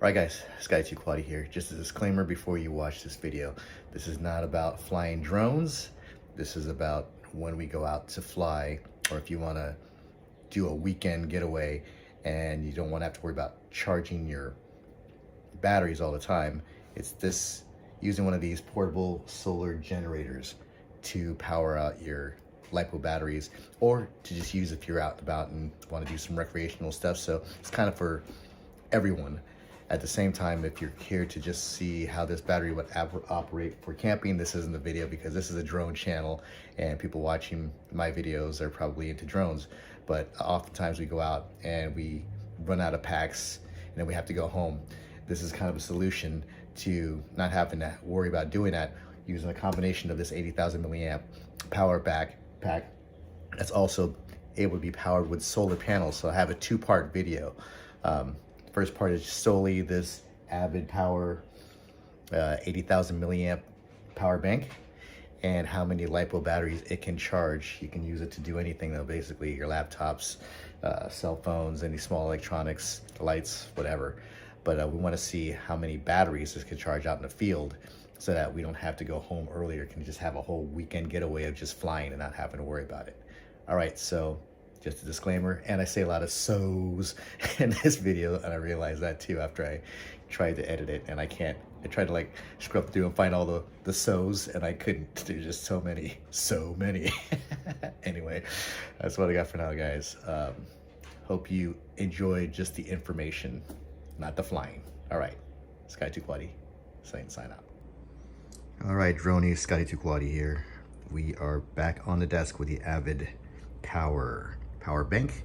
Alright guys, Sky2Quaddy here. Just a disclaimer before you watch this video. This is not about flying drones. This is about when we go out to fly, or if you want to do a weekend getaway and you don't want to have to worry about charging your batteries all the time. It's this, using one of these portable solar generators to power out your LiPo batteries, or to just use if you're out and about and want to do some recreational stuff. So it's kind of for everyone. At the same time, if you're here to just see how this battery would operate for camping, this isn't the video, because this is a drone channel and people watching my videos are probably into drones. But oftentimes we go out and we run out of packs and then we have to go home. This is kind of a solution to not having to worry about doing that, using a combination of this 80,000 milliamp power pack that's also able to be powered with solar panels. So I have a two-part video. First part is solely this Avid Power 80,000 milliamp power bank and how many LiPo batteries it can charge. You can use it to do anything though, basically your laptops, cell phones, any small electronics, lights, whatever. But we want to see how many batteries this can charge out in the field, so that we don't have to go home earlier, can just have a whole weekend getaway of just flying and not having to worry about it. All right, so just a disclaimer, and I say a lot of so's in this video, and I realized that too after I tried to edit it, and I can't. I tried to like scrub through and find all the so's, and I couldn't. There's just so many. Anyway, that's what I got for now, guys. Hope you enjoyed just the information, not the flying. All right, Sky2Quaddy, sign out. All right, dronies, Sky2Quaddy here. We are back on the desk with the Avid Power bank,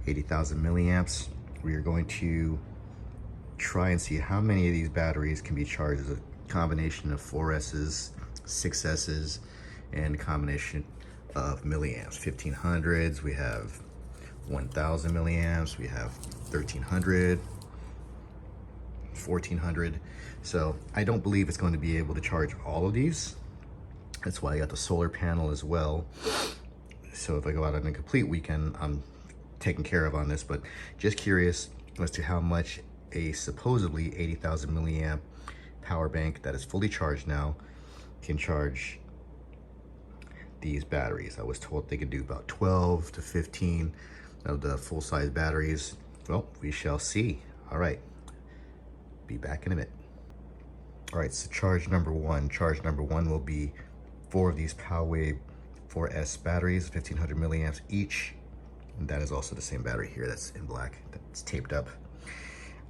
80,000 milliamps. We are going to try and see how many of these batteries can be charged as a combination of 4S's, 6S's, and a combination of milliamps. 1500s, we have 1000 milliamps, we have 1300, 1400. So I don't believe it's going to be able to charge all of these. That's why I got the solar panel as well. So if I go out on a complete weekend, I'm taken care of on this, but just curious as to how much a supposedly 80,000 milliamp power bank that is fully charged now can charge these batteries. I was told they could do about 12 to 15 of the full-size batteries. Well, we shall see. All right, be back in a minute. All right, so charge number one will be 4 of these Poway 4S batteries, 1500 milliamps each. And that is also the same battery here that's in black, that's taped up.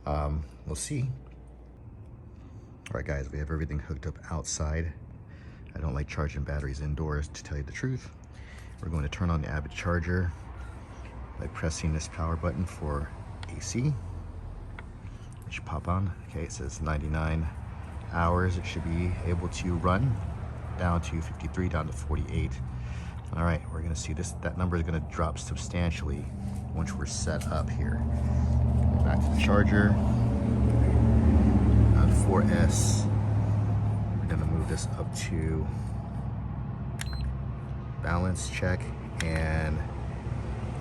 We'll see. All right, guys, we have everything hooked up outside. I don't like charging batteries indoors, to tell you the truth. We're going to turn on the Avid charger by pressing this power button for AC. It should pop on. Okay, it says 99 hours. It should be able to run down to 53, down to 48. All right, we're gonna see this. That number is gonna drop substantially once we're set up here. Back to the charger. On 4S, we're gonna move this up to balance check, and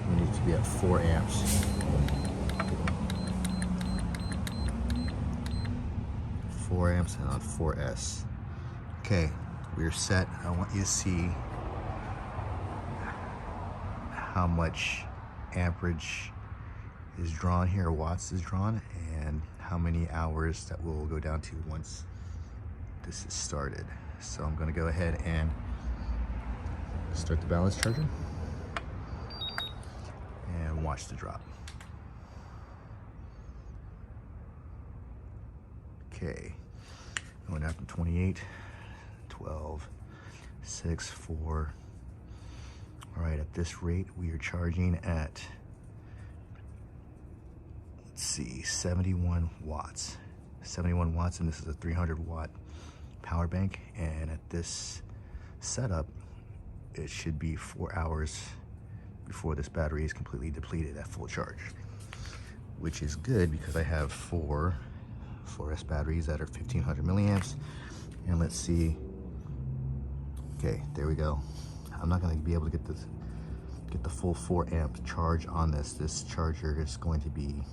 we need to be at 4 amps. 4 amps and on 4S. Okay, we're set. I want you to see how much amperage is drawn here, watts is drawn, and how many hours that will go down to once this is started. So I'm going to go ahead and start the balance charger and watch the drop. Okay, going down from 28, 12, 6, 4. All right, at this rate, we are charging at, let's see, 71 watts. 71 watts, and this is a 300 watt power bank. And at this setup, it should be 4 hours before this battery is completely depleted at full charge, which is good because I have 4 4S batteries that are 1500 milliamps. And let's see. Okay, there we go. I'm not going to be able to get the full 4 amp charge on this. This charger is going to be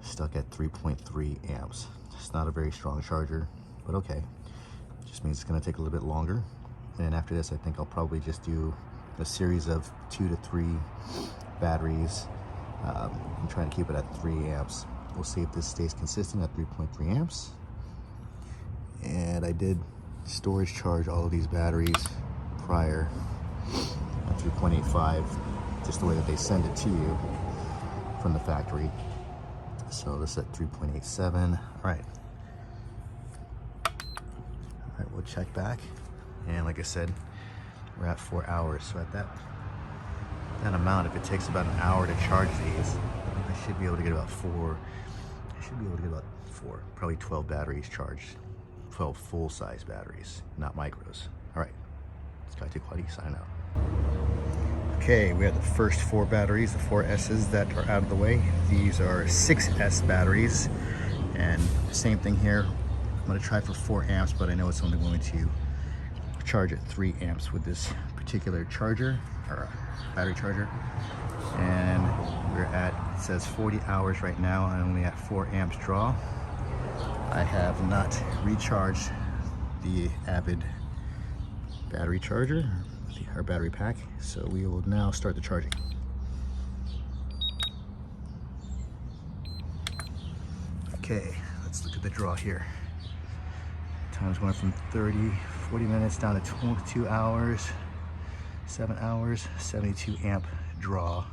stuck at 3.3 amps. It's not a very strong charger, but okay. Just means it's gonna take a little bit longer. And after this, I think I'll probably just do a series of 2 to 3 batteries. I'm trying to keep it at 3 amps. We'll see if this stays consistent at 3.3 amps. And I did storage charge all of these batteries prior at 3.85, just the way that they send it to you from the factory. So this is at 3.87. All right, we'll check back. And like I said, we're at 4 hours. So at that amount, if it takes about an hour to charge these, I should be able to get about probably 12 batteries charged. 12 full-size batteries, not micros. All right, outletIt, sign out. Okay, we have the first 4 batteries, the 4 S's that are out of the way. These are 6S batteries, and same thing here. I'm gonna try for 4 amps, but I know it's only going to charge at 3 amps with this particular charger, or battery charger. And we're at, it says 40 hours right now. I'm only at 4 amps draw. I have not recharged the Avid battery charger, our battery pack, so we will now start the charging. Okay, let's look at the draw here. Time's going from 40 minutes down to 2 hours, 7 hours, 72 amp draw,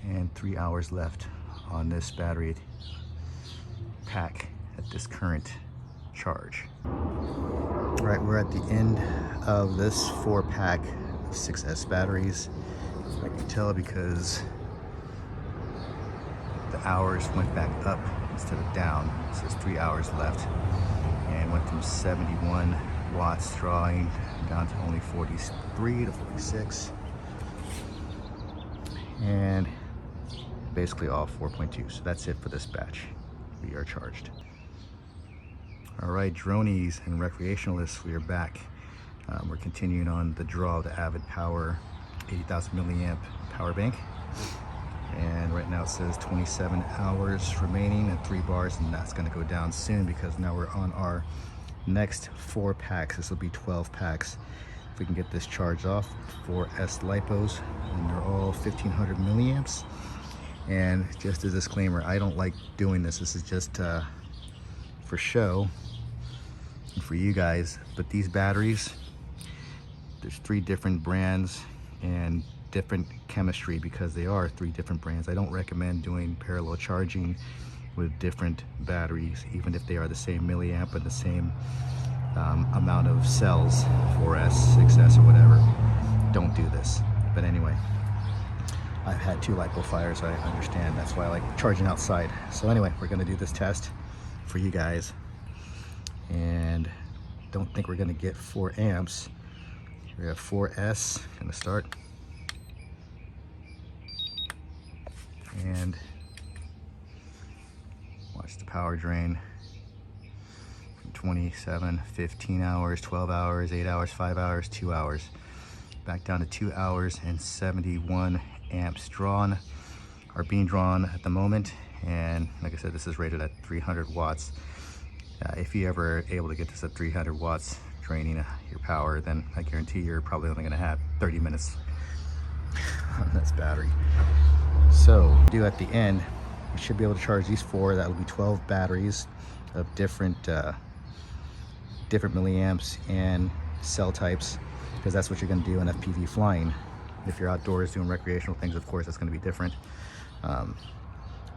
and 3 hours left on this battery pack at this current charge. All right, we're at the end of this 4-pack of 6S batteries. I can tell because the hours went back up instead of down. So there's 3 hours left, and went from 71 watts drawing down to only 43 to 46, and basically all 4.2. So that's it for this batch. We are charged. All right, dronies and recreationalists, we are back. We're continuing on the draw of the Avid Power 80,000 milliamp power bank. And right now it says 27 hours remaining and 3 bars, and that's gonna go down soon because now we're on our next 4 packs. This will be 12 packs. If we can get this charged off, 4S LiPos, and they're all 1500 milliamps. And just a disclaimer, I don't like doing this. This is just for show and for you guys. But these batteries, there's 3 different brands and different chemistry because they are 3 different brands. I don't recommend doing parallel charging with different batteries, even if they are the same milliamp and the same amount of cells, 4S, 6S, or whatever. Don't do this. But anyway, I've had 2 LiPo fires, I understand. That's why I like charging outside. So anyway, we're gonna do this test for you guys. And don't think we're gonna get 4 amps. We have 4S, gonna start. And watch the power drain. 27, 15 hours, 12 hours, 8 hours, 5 hours, 2 hours. Back down to 2 hours and 71 amps drawn, are being drawn at the moment. And like I said, this is rated at 300 watts. If you ever able to get this at 300 watts draining your power, then I guarantee you're probably only gonna have 30 minutes on this battery. So at the end, we should be able to charge these 4. That will be 12 batteries of different milliamps and cell types, because that's what you're going to do in FPV flying. If you're outdoors doing recreational things, of course, that's going to be different. But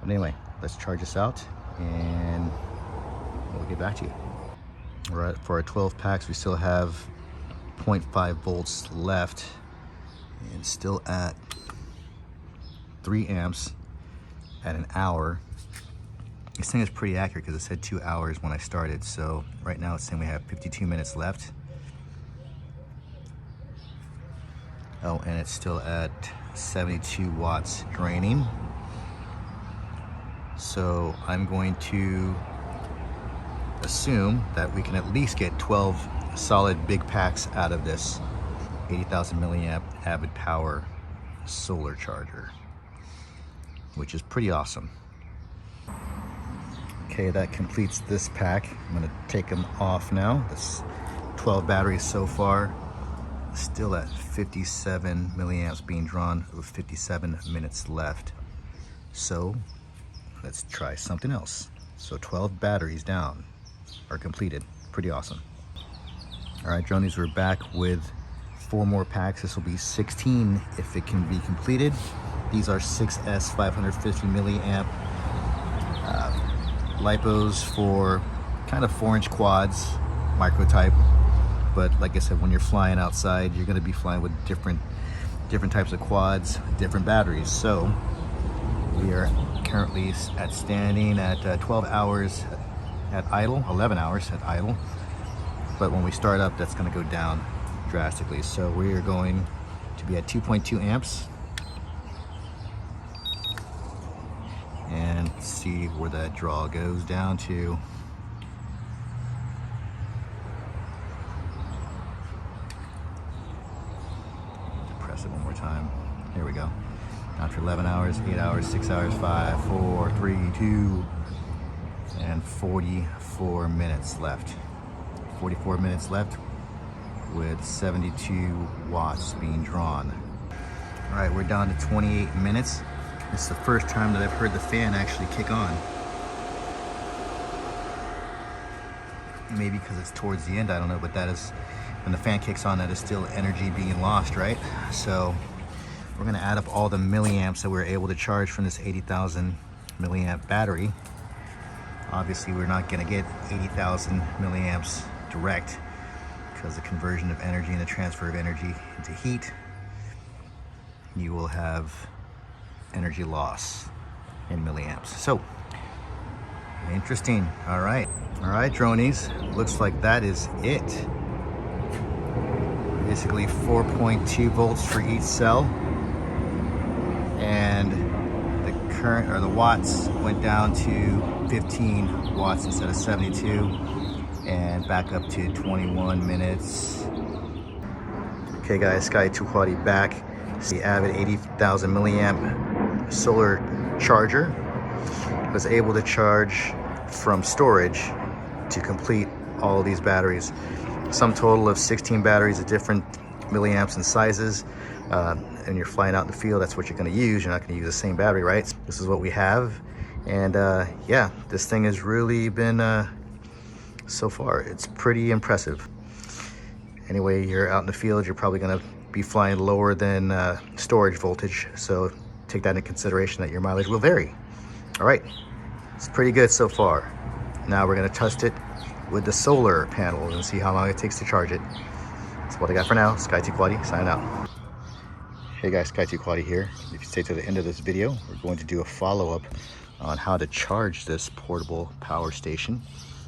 anyway, let's charge this out and we'll get back to you. All right, for our 12 packs, we still have 0.5 volts left and still at 3 amps at an hour. This thing is pretty accurate because it said 2 hours when I started. So right now it's saying we have 52 minutes left. Oh, and it's still at 72 watts draining. So I'm going to assume that we can at least get 12 solid big packs out of this 80,000 milliamp Avid Power solar charger, which is pretty awesome. Okay, that completes this pack. I'm gonna take them off now. That's 12 batteries so far. Still at 57 milliamps being drawn with 57 minutes left. So let's try something else. So 12 batteries down are completed. Pretty awesome. All right, dronies, we're back with 4 more packs. This will be 16 if it can be completed. These are 6S 550 milliamp lipos for kind of 4-inch quads, micro type. But like I said, when you're flying outside, you're going to be flying with different types of quads, different batteries. So we are currently standing at 12 hours at idle, 11 hours at idle. But when we start up, that's going to go down drastically. So we are going to be at 2.2 amps. And see where that draw goes down to. Press it one more time. Here we go. After 11 hours, 8 hours, 6 hours, 5, 4, 3, 2, and 44 minutes left. 44 minutes left with 72 watts being drawn. All right, we're down to 28 minutes. It's the first time that I've heard the fan actually kick on. Maybe because it's towards the end, I don't know, but that is, when the fan kicks on, that is still energy being lost, right? So we're gonna add up all the milliamps that we're able to charge from this 80,000 milliamp battery. Obviously, we're not gonna get 80,000 milliamps direct because the conversion of energy and the transfer of energy into heat, you will have energy loss in milliamps. So interesting. All right, dronies, looks like that is it. Basically 4.2 volts for each cell, and the current, or the watts, went down to 15 watts instead of 72, and back up to 21 minutes. Okay guys, Sky 2 Quaddy back. The Avid 80,000 milliamp solar charger was able to charge from storage to complete all of these batteries. Some total of 16 batteries of different milliamps and sizes. And you're flying out in the field, that's what you're going to use. You're not going to use the same battery, right? This is what we have. And yeah, this thing has really been, so far, it's pretty impressive. Anyway, you're out in the field, you're probably going to be flying lower than storage voltage. So take that into consideration that your mileage will vary. All right, it's pretty good so far. Now we're gonna test it with the solar panel and see how long it takes to charge it. That's what I got for now. Sky 2 Quaddy, sign out. Hey guys, Sky 2 Quaddy here. If you stay to the end of this video, we're going to do a follow-up on how to charge this portable power station,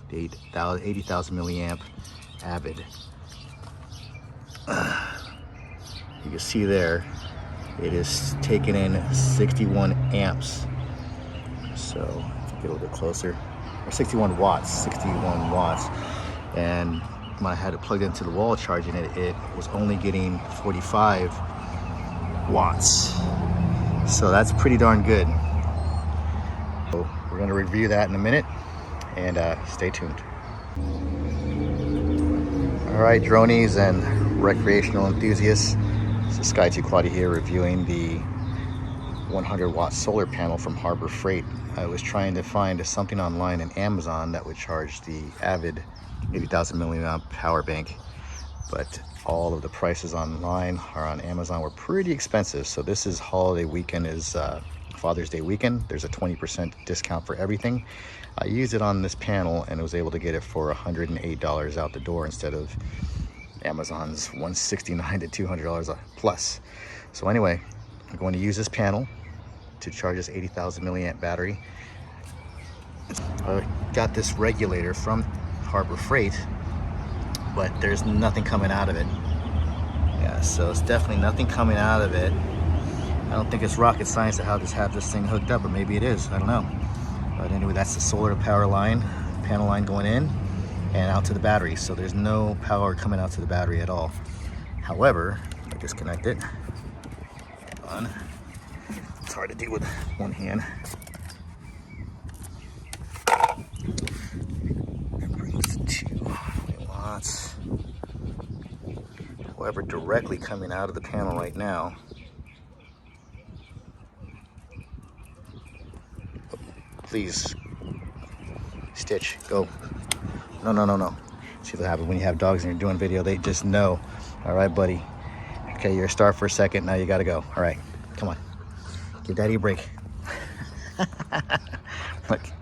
the 80,000 milliamp Avid. You can see there, it is taking in 61 amps. So get a little bit closer, or 61 watts, And when I had it plugged into the wall charging it, it was only getting 45 watts. So that's pretty darn good. So we're gonna review that in a minute, and stay tuned. All right, dronies and recreational enthusiasts. This is Sky 2 Quaddy here reviewing the 100 watt solar panel from Harbor Freight. I was trying to find something online in Amazon that would charge the Avid 80,000 milliamp power bank, but all of the prices online or on Amazon were pretty expensive. So this is holiday weekend, is Father's Day weekend. There's a 20% discount for everything. I used it on this panel and was able to get it for $108 out the door instead of Amazon's $169 to $200 plus. So anyway, I'm going to use this panel to charge this 80,000 milliamp battery. I got this regulator from Harbor Freight, but there's nothing coming out of it. Yeah, so it's definitely nothing coming out of it. I don't think it's rocket science to have this thing hooked up, but maybe it is, I don't know. But anyway, that's the solar power line, panel line going in and out to the battery. So there's no power coming out to the battery at all. However, I disconnect it. Hang on. It's hard to do with one hand. watts. However, directly coming out of the panel right now, please, Stitch, go. No, no, no, no. See what happens when you have dogs and you're doing video, they just know. All right, buddy. Okay, you're a star for a second, now you gotta go. All right, come on. Give daddy a break.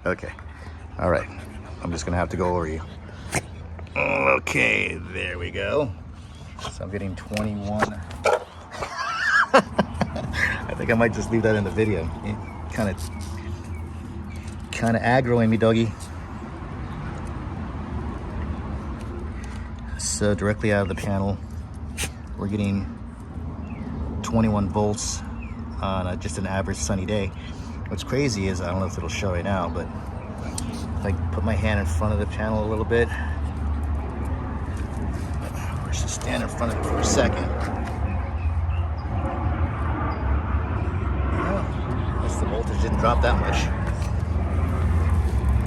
Okay, all right. I'm just gonna have to go over you. Okay, there we go. So I'm getting 21. I think I might just leave that in the video. Kind of aggroing me, doggy. So directly out of the panel, we're getting 21 volts on just an average sunny day. What's crazy is, I don't know if it'll show right now, but if I put my hand in front of the panel a little bit, or just stand in front of it for a second. Oh, I guess the voltage didn't drop that much.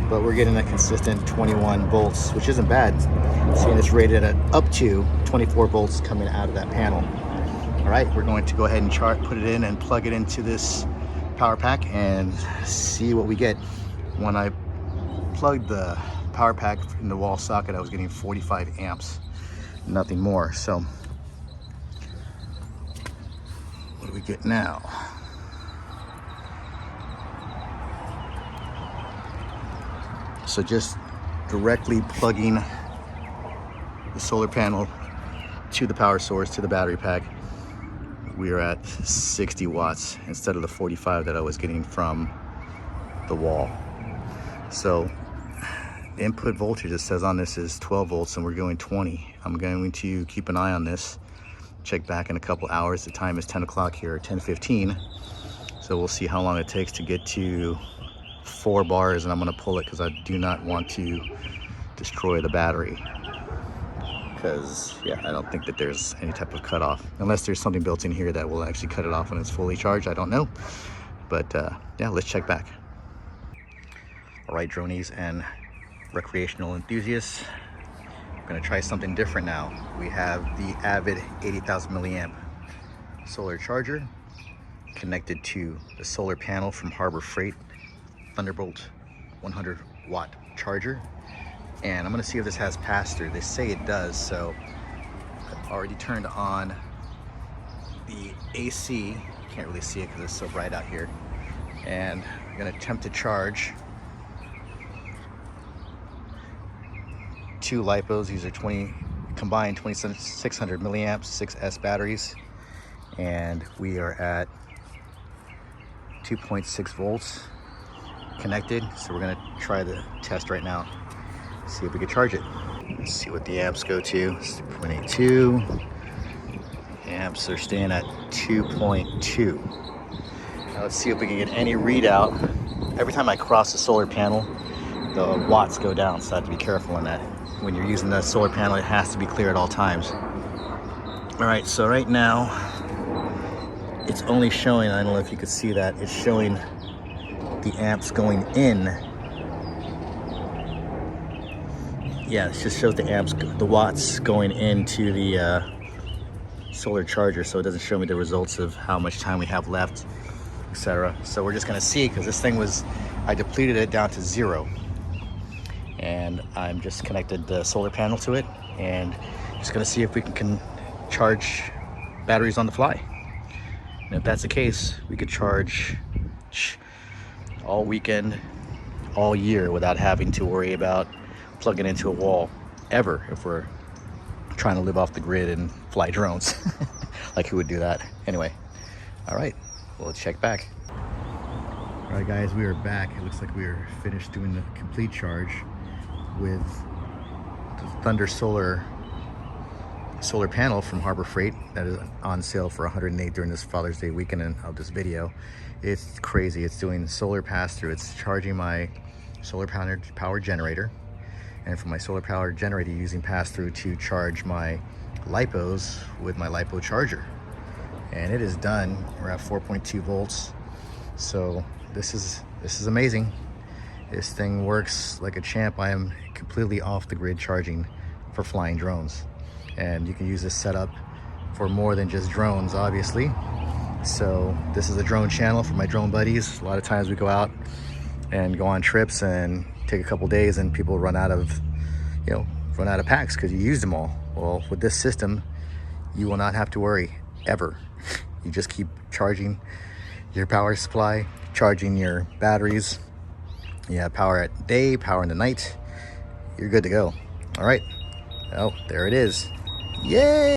But we're getting a consistent 21 volts, which isn't bad. Seeing it's rated at up to 24 volts coming out of that panel. All right, we're going to go ahead and put it in and plug it into this power pack and see what we get. When I plugged the power pack in the wall socket, I was getting 45 amps, nothing more. So what do we get now? So just directly plugging the solar panel to the power source, to the battery pack, we are at 60 watts instead of the 45 that I was getting from the wall. So the input voltage, it says on this, is 12 volts and we're going 20. I'm going to keep an eye on this, check back in a couple hours. The time is 10 o'clock here, 10:15. So we'll see how long it takes to get to 4 bars, and I'm going to pull it because I do not want to destroy the battery. Because, yeah, I don't think that there's any type of cutoff. Unless there's something built in here that will actually cut it off when it's fully charged. I don't know. But, yeah, let's check back. All right, dronies and recreational enthusiasts. I'm going to try something different now. We have the Avid 80,000 milliamp solar charger connected to the solar panel from Harbor Freight Thunderbolt 100 watt charger, and I'm gonna see if this has pass-through. They say it does, so I've already turned on the AC. Can't really see it because it's so bright out here, and I'm gonna attempt to charge 2 lipos. These are combined 2600 milliamps, 6S batteries, and we are at 2.6 volts connected. So we're gonna try the test right now, see if we can charge it. Let's see what the amps go to. 6.82 amps are staying at 2.2. Now let's see if we can get any readout. Every time I cross the solar panel, the watts go down, so I have to be careful on that. When you're using the solar panel, it has to be clear at all times. All right, so right now it's only showing, I don't know if you could see that, it's showing the amps going in. Yeah, it just shows the amps, the watts going into the solar charger, so it doesn't show me the results of how much time we have left, etc. So we're just gonna see, because this thing was, I depleted it down to 0, and I'm just connected the solar panel to it, and just gonna see if we can charge batteries on the fly. And if that's the case, we could charge all weekend, all year, without having to worry about plugging into a wall ever, if we're trying to live off the grid and fly drones. Like, who would do that? Anyway, all right, well, let's check back. All right, guys, we are back. It looks like we are finished doing the complete charge with the Thunder solar panel from Harbor Freight that is on sale for $108 during this Father's Day weekend of this video. It's crazy. It's doing solar pass-through. It's charging my solar power generator, and from my solar power generator using pass-through to charge my lipos with my lipo charger. And it is done. We're at 4.2 volts. So this is amazing. This thing works like a champ. I am completely off the grid charging for flying drones. And you can use this setup for more than just drones, obviously. So this is a drone channel for my drone buddies. A lot of times we go out and go on trips and take a couple days, and people run out of packs because you used them all. Well, with this system, you will not have to worry ever. You just keep charging your power supply, charging your batteries. You have power at day, power in the night. You're good to go. All right. Oh, there it is. Yay!